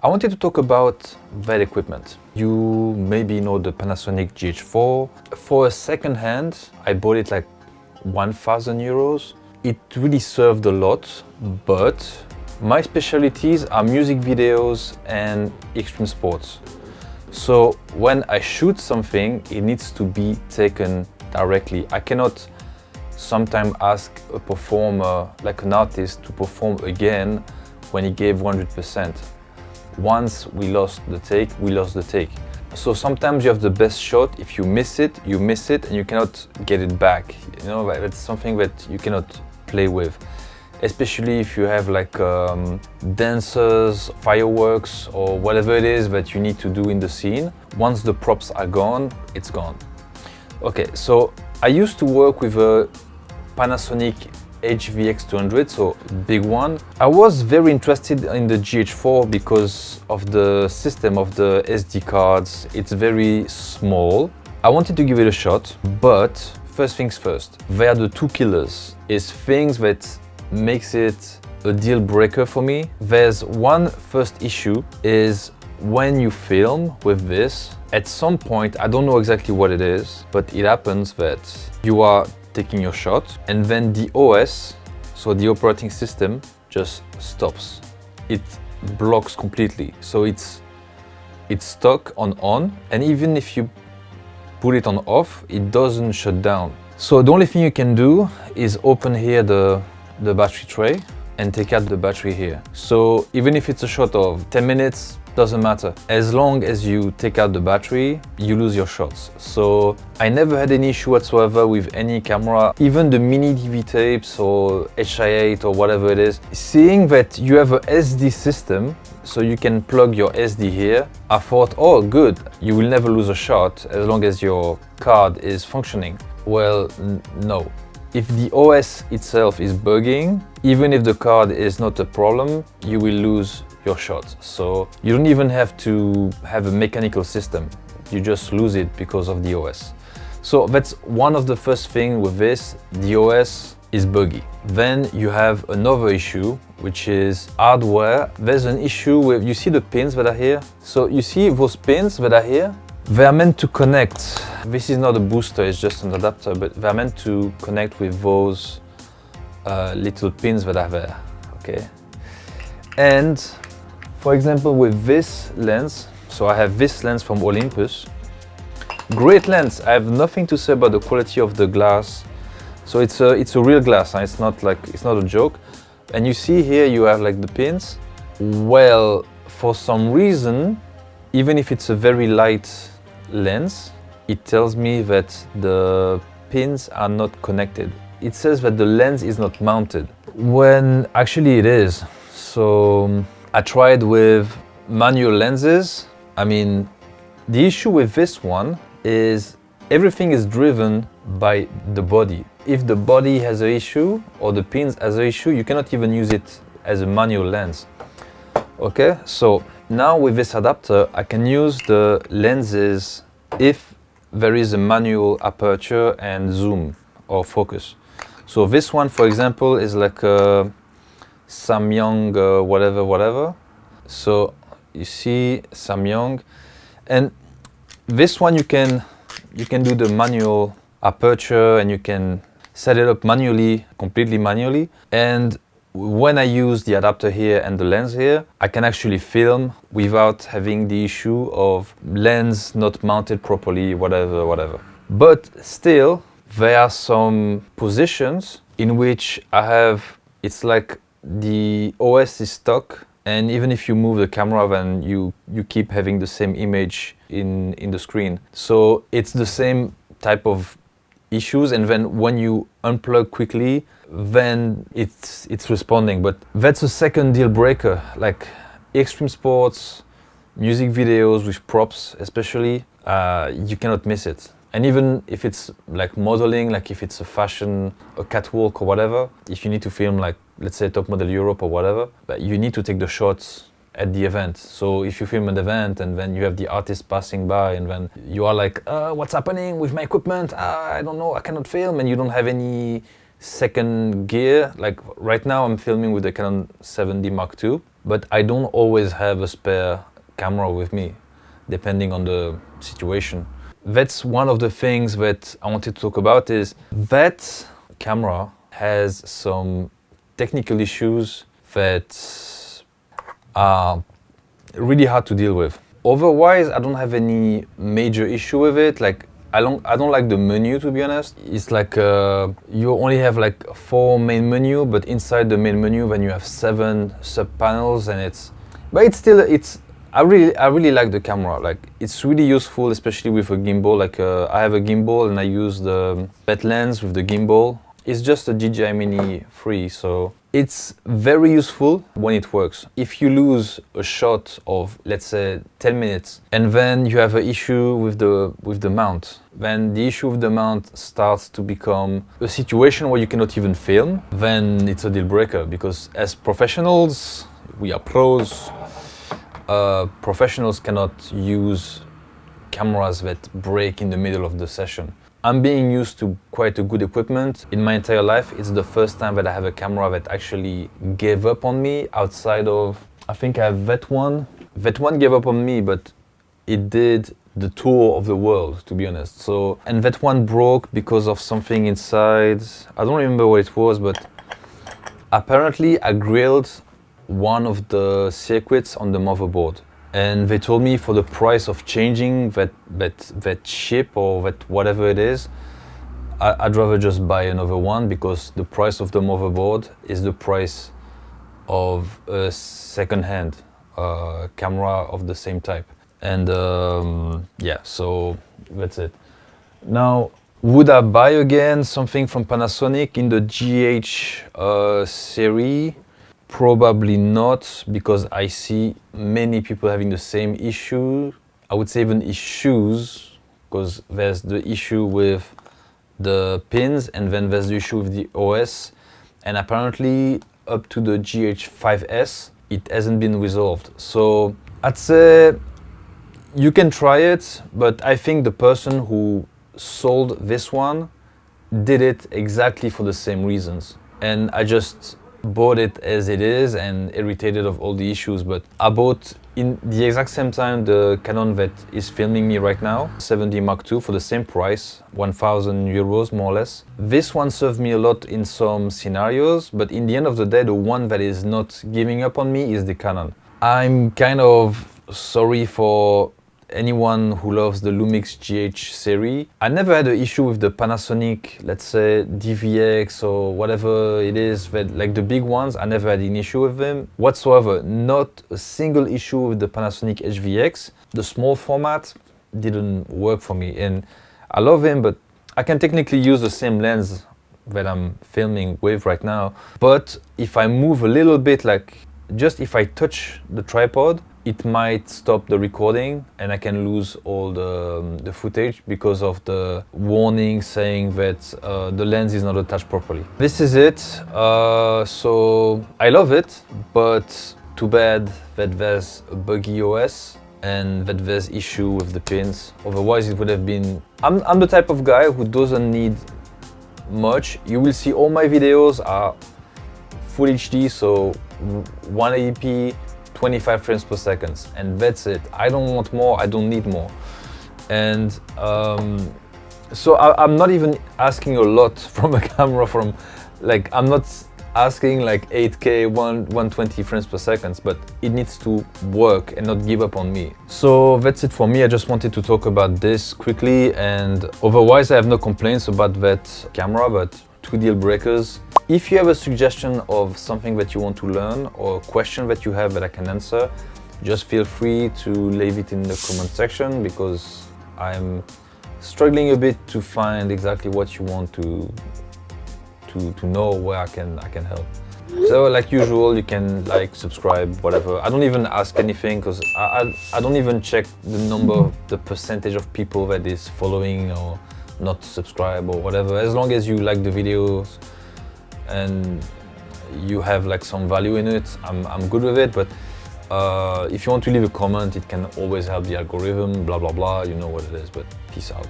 I wanted to talk about that equipment. You maybe know the Panasonic GH4. For a second hand, I bought it like 1,000 euros. It really served a lot, but my specialties are music videos and extreme sports. So when I shoot something, it needs to be taken directly. I cannot sometimes ask a performer, like an artist, to perform again when he gave 100%. Once we lost the take, we lost the take. So sometimes you have the best shot. If you miss it, and you cannot get it back. You know, that's something that you cannot play with. Especially if you have like dancers, fireworks, or whatever it is that you need to do in the scene. Once the props are gone, it's gone. Okay, so I used to work with a Panasonic HVX200, so big one. I was very interested in the GH4 because of the system of the SD cards. It's very small. I wanted to give it a shot, but first things first. They are the two killers. It's things that makes it a deal breaker for me. There's one first issue is when you film with this, at some point, I don't know exactly what it is, but it happens that you are taking your shot and then the OS, so the operating system, just stops. It blocks completely. So it's stuck on, and even if you put it on off, it doesn't shut down. So the only thing you can do is open here the battery tray and take out the battery here. So even if it's a shot of 10 minutes, doesn't matter. As long as you take out the battery, you lose your shots. So I never had any issue whatsoever with any camera, even the mini DV tapes or HI8 or whatever it is. Seeing that you have a SD system, so you can plug your SD here, I thought, oh good, you will never lose a shot as long as your card is functioning. Well, no. If the OS itself is bugging, even if the card is not a problem, you will lose your shots. So you don't even have to have a mechanical system. You just lose it because of the OS. So that's one of the first things with this, the OS is buggy. Then you have another issue, which is hardware. There's an issue with, you see the pins that are here? So you see those pins that are here? They are meant to connect. This is not a booster, it's just an adapter, but they're meant to connect with those little pins that are there, okay? And for example, with this lens, so I have this lens from Olympus. Great lens, I have nothing to say about the quality of the glass. So it's a real glass, it's not a joke. And you see here you have like the pins. Well, for some reason, even if it's a very light lens, it tells me that the pins are not connected. It says that the lens is not mounted, when actually it is. So I tried with manual lenses. I mean, the issue with this one is everything is driven by the body. If the body has an issue or the pins has an issue, you cannot even use it as a manual lens. Okay, so now with this adapter, I can use the lenses if there is a manual aperture and zoom or focus. So this one, for example, is like a Samyang whatever. So you see Samyang, and this one you can do the manual aperture and you can set it up manually, completely manually. And when I use the adapter here and the lens here, I can actually film without having the issue of lens not mounted properly, whatever. But still, there are some positions in which it's like the OS is stuck, and even if you move the camera, then you keep having the same image in the screen. So it's the same type of issues, and then when you unplug quickly, then it's responding. But that's a second deal breaker. Like extreme sports, music videos with props especially, you cannot miss it. And even if it's like modeling, like if it's a fashion, a catwalk or whatever, if you need to film like, let's say Top Model Europe or whatever, but you need to take the shots at the event. So if you film an event and then you have the artist passing by and then you are like, what's happening with my equipment? I don't know, I cannot film, and you don't have any second gear. Like right now I'm filming with the Canon 7D Mark II. but I don't always have a spare camera with me, depending on the situation. That's one of the things that I wanted to talk about, is that camera has some technical issues that are really hard to deal with. Otherwise, I don't have any major issue with it. Like, I don't like the menu, to be honest. It's like you only have like 4 main menu, but inside the main menu, then you have 7 sub panels, and I really like the camera. Like, it's really useful, especially with a gimbal. Like, I have a gimbal and I use the PET lens with the gimbal. It's just a DJI Mini 3, so it's very useful when it works. If you lose a shot of, let's say, 10 minutes, and then you have an issue with the mount, then the issue with the mount starts to become a situation where you cannot even film, then it's a deal breaker, because as professionals, we are pros, professionals cannot use cameras that break in the middle of the session. I'm being used to quite a good equipment. In my entire life, it's the first time that I have a camera that actually gave up on me outside of, I think I have VET1. VET1 gave up on me, but it did the tour of the world, to be honest. So, and VET1 broke because of something inside. I don't remember what it was, but apparently I grilled one of the circuits on the motherboard. And they told me for the price of changing that chip or that whatever it is, I'd rather just buy another one, because the price of the motherboard is the price of a second-hand camera of the same type. And yeah, so that's it. Now, would I buy again something from Panasonic in the GH series? Probably not, because I see many people having the same issue. I would say even issues, because there's the issue with the pins, and then there's the issue with the OS. And apparently up to the GH5S, it hasn't been resolved. So I'd say you can try it, but I think the person who sold this one did it exactly for the same reasons. And I just bought it as it is and irritated of all the issues. But I bought in the exact same time the Canon that is filming me right now, 70 Mark II, for the same price, 1,000 euros more or less. This one served me a lot in some scenarios, but in the end of the day, the one that is not giving up on me is the Canon. I'm kind of sorry for anyone who loves the Lumix GH series. I never had an issue with the Panasonic, let's say DVX or whatever it is, that, like the big ones, I never had an issue with them whatsoever. Not a single issue with the Panasonic HVX. The small format didn't work for me, and I love him, but I can technically use the same lens that I'm filming with right now. But if I move a little bit, like just if I touch the tripod, it might stop the recording and I can lose all the footage because of the warning saying that the lens is not attached properly. This is it. So I love it, but too bad that there's a buggy OS and that there's issue with the pins. Otherwise it would have been... I'm the type of guy who doesn't need much. You will see all my videos are full HD, so 180p, 25 frames per second, and that's it. I don't want more, I don't need more. And so I'm not even asking a lot from a camera, from like, I'm not asking like 8K, 120 frames per second, but it needs to work and not give up on me. So that's it for me. I just wanted to talk about this quickly, and otherwise I have no complaints about that camera, but 2 deal breakers. If you have a suggestion of something that you want to learn or a question that you have that I can answer, just feel free to leave it in the comment section, because I'm struggling a bit to find exactly what you want to know, where I can help. So like usual, you can like, subscribe, whatever. I don't even ask anything, because I don't even check the number, the percentage of people that is following or not subscribe or whatever. As long as you like the videos and you have like some value in it, I'm good with it. But if you want to leave a comment, it can always help the algorithm, blah blah blah, you know what it is. But peace out.